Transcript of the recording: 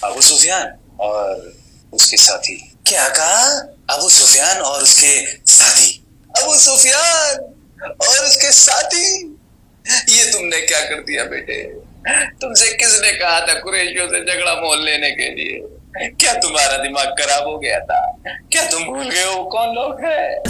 अबू सुफियान और उसके साथी। क्या कहा? अबू सुफियान और उसके साथी। अबू सुफियान और उसके साथी। ये तुमने क्या कर दिया बेटे? तुमसे किसने कहा था कुरैशियों से झगड़ा मोल लेने के लिए? क्या तुम्हारा दिमाग खराब हो गया था? क्या तुम भूल गए हो कौन लोग हैं?